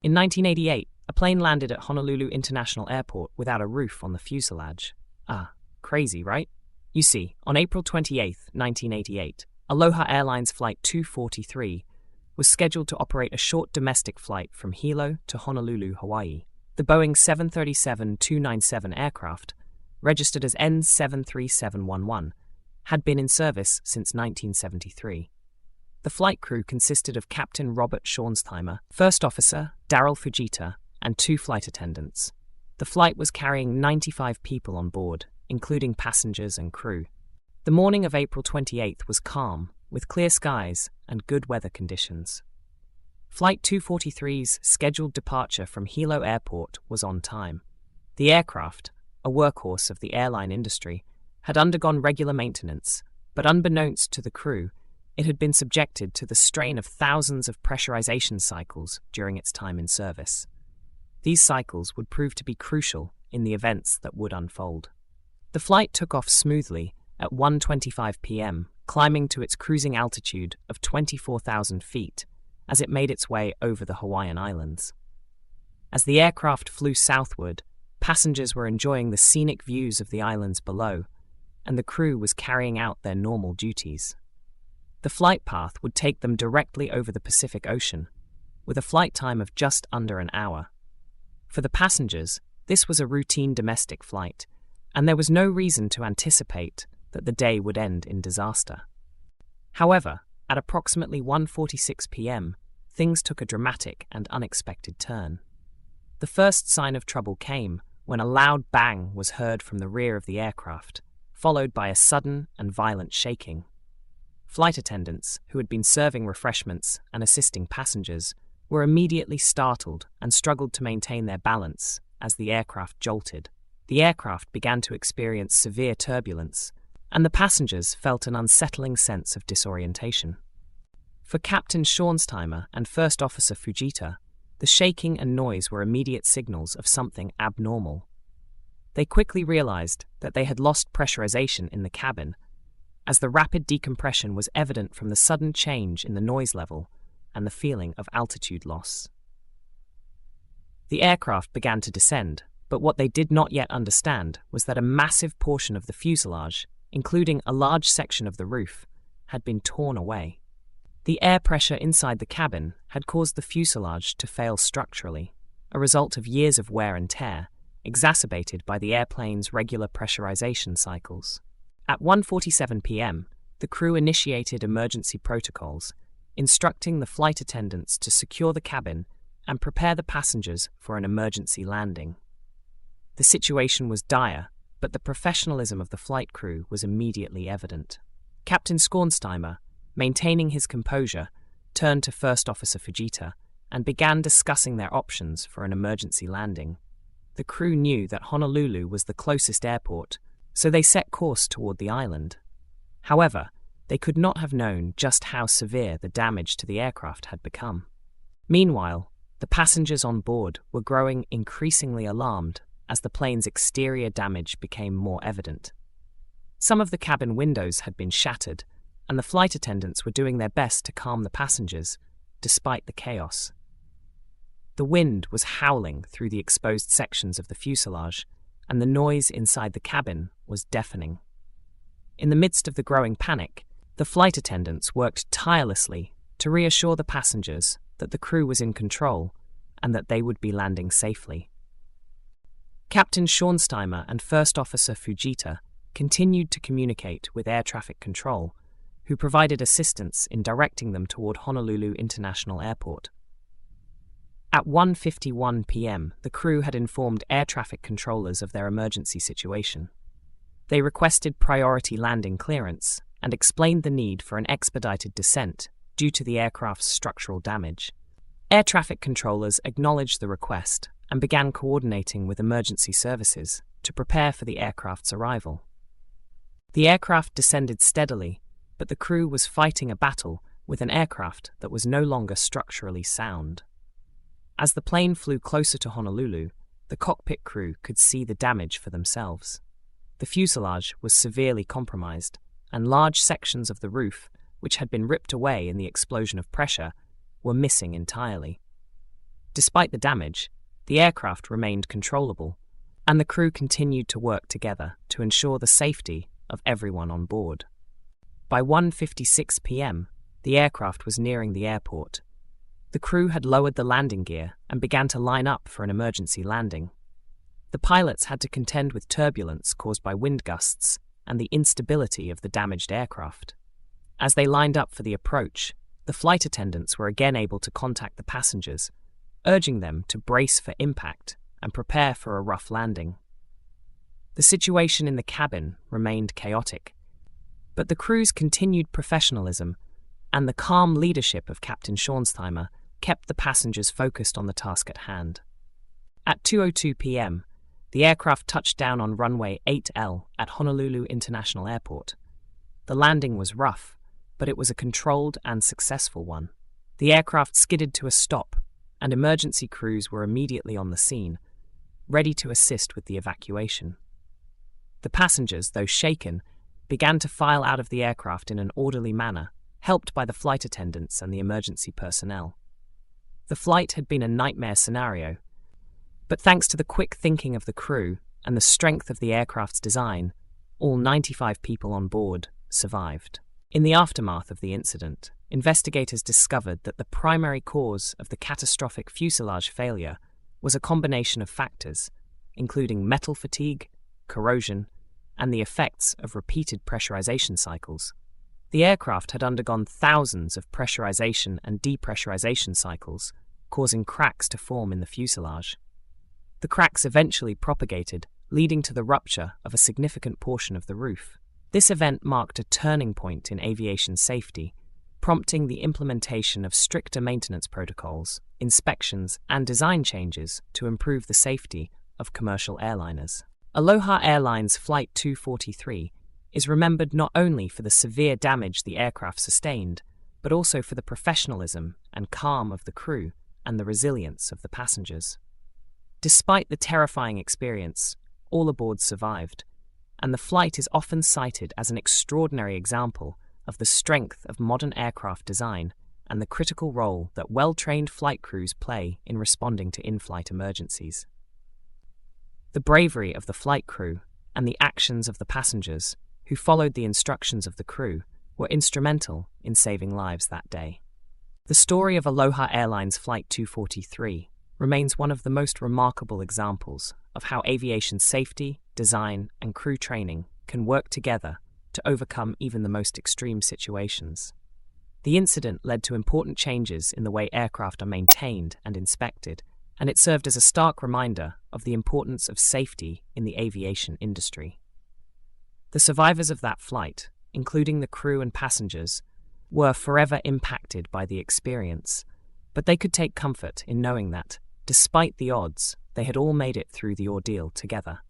In 1988, a plane landed at Honolulu International Airport without a roof on the fuselage. Crazy, right? You see, on April 28, 1988, Aloha Airlines Flight 243 was scheduled to operate a short domestic flight from Hilo to Honolulu, Hawaii. The Boeing 737-297 aircraft, registered as N73711, had been in service since 1973. The flight crew consisted of Captain Robert Schornsteimer, First Officer Daryl Fujita, and 2 flight attendants. The flight was carrying 95 people on board, including passengers and crew. The morning of April 28th was calm, with clear skies and good weather conditions. Flight 243's scheduled departure from Hilo Airport was on time. The aircraft, a workhorse of the airline industry, had undergone regular maintenance, but unbeknownst to the crew, it had been subjected to the strain of thousands of pressurization cycles during its time in service. These cycles would prove to be crucial in the events that would unfold. The flight took off smoothly at 1:25 p.m., climbing to its cruising altitude of 24,000 feet as it made its way over the Hawaiian Islands. As the aircraft flew southward, passengers were enjoying the scenic views of the islands below, and the crew was carrying out their normal duties. The flight path would take them directly over the Pacific Ocean, with a flight time of just under an hour. For the passengers, this was a routine domestic flight, and there was no reason to anticipate that the day would end in disaster. However, at approximately 1:46 p.m., things took a dramatic and unexpected turn. The first sign of trouble came when a loud bang was heard from the rear of the aircraft, followed by a sudden and violent shaking. Flight attendants, who had been serving refreshments and assisting passengers, were immediately startled and struggled to maintain their balance as the aircraft jolted. The aircraft began to experience severe turbulence, and the passengers felt an unsettling sense of disorientation. For Captain Schornsteimer and First Officer Fujita, the shaking and noise were immediate signals of something abnormal. They quickly realized that they had lost pressurization in the cabin, as the rapid decompression was evident from the sudden change in the noise level and the feeling of altitude loss. The aircraft began to descend, but what they did not yet understand was that a massive portion of the fuselage, including a large section of the roof, had been torn away. The air pressure inside the cabin had caused the fuselage to fail structurally, a result of years of wear and tear, exacerbated by the airplane's regular pressurization cycles. At 1:47 p.m., the crew initiated emergency protocols, instructing the flight attendants to secure the cabin and prepare the passengers for an emergency landing. The situation was dire, but the professionalism of the flight crew was immediately evident. Captain Schornsteimer, maintaining his composure, turned to First Officer Fujita and began discussing their options for an emergency landing. The crew knew that Honolulu was the closest airport, so they set course toward the island. However, they could not have known just how severe the damage to the aircraft had become. Meanwhile, the passengers on board were growing increasingly alarmed as the plane's exterior damage became more evident. Some of the cabin windows had been shattered, and the flight attendants were doing their best to calm the passengers, despite the chaos. The wind was howling through the exposed sections of the fuselage, and the noise inside the cabin was deafening. In the midst of the growing panic, the flight attendants worked tirelessly to reassure the passengers that the crew was in control and that they would be landing safely. Captain Schornsteimer and First Officer Fujita continued to communicate with air traffic control, who provided assistance in directing them toward Honolulu International Airport. At 1:51 p.m., the crew had informed air traffic controllers of their emergency situation. They requested priority landing clearance and explained the need for an expedited descent due to the aircraft's structural damage. Air traffic controllers acknowledged the request and began coordinating with emergency services to prepare for the aircraft's arrival. The aircraft descended steadily, but the crew was fighting a battle with an aircraft that was no longer structurally sound. As the plane flew closer to Honolulu, the cockpit crew could see the damage for themselves. The fuselage was severely compromised, and large sections of the roof, which had been ripped away in the explosion of pressure, were missing entirely. Despite the damage, the aircraft remained controllable, and the crew continued to work together to ensure the safety of everyone on board. By 1:56 p.m., the aircraft was nearing the airport. The crew had lowered the landing gear and began to line up for an emergency landing. The pilots had to contend with turbulence caused by wind gusts and the instability of the damaged aircraft. As they lined up for the approach, the flight attendants were again able to contact the passengers, urging them to brace for impact and prepare for a rough landing. The situation in the cabin remained chaotic, but the crew's continued professionalism and the calm leadership of Captain Schornsteimer kept the passengers focused on the task at hand. At 2:02 p.m., the aircraft touched down on runway 8L at Honolulu International Airport. The landing was rough, but it was a controlled and successful one. The aircraft skidded to a stop, and emergency crews were immediately on the scene, ready to assist with the evacuation. The passengers, though shaken, began to file out of the aircraft in an orderly manner, helped by the flight attendants and the emergency personnel. The flight had been a nightmare scenario, but thanks to the quick thinking of the crew and the strength of the aircraft's design, all 95 people on board survived. In the aftermath of the incident, investigators discovered that the primary cause of the catastrophic fuselage failure was a combination of factors, including metal fatigue, corrosion, and the effects of repeated pressurization cycles. The aircraft had undergone thousands of pressurization and depressurization cycles, causing cracks to form in the fuselage. The cracks eventually propagated, leading to the rupture of a significant portion of the roof. This event marked a turning point in aviation safety, prompting the implementation of stricter maintenance protocols, inspections, and design changes to improve the safety of commercial airliners. Aloha Airlines Flight 243 is remembered not only for the severe damage the aircraft sustained, but also for the professionalism and calm of the crew and the resilience of the passengers. Despite the terrifying experience, all aboard survived, and the flight is often cited as an extraordinary example of the strength of modern aircraft design and the critical role that well-trained flight crews play in responding to in-flight emergencies. The bravery of the flight crew and the actions of the passengers, who followed the instructions of the crew, were instrumental in saving lives that day. The story of Aloha Airlines Flight 243 remains one of the most remarkable examples of how aviation safety, design, and crew training can work together to overcome even the most extreme situations. The incident led to important changes in the way aircraft are maintained and inspected, and it served as a stark reminder of the importance of safety in the aviation industry. The survivors of that flight, including the crew and passengers, were forever impacted by the experience, but they could take comfort in knowing that, despite the odds, they had all made it through the ordeal together.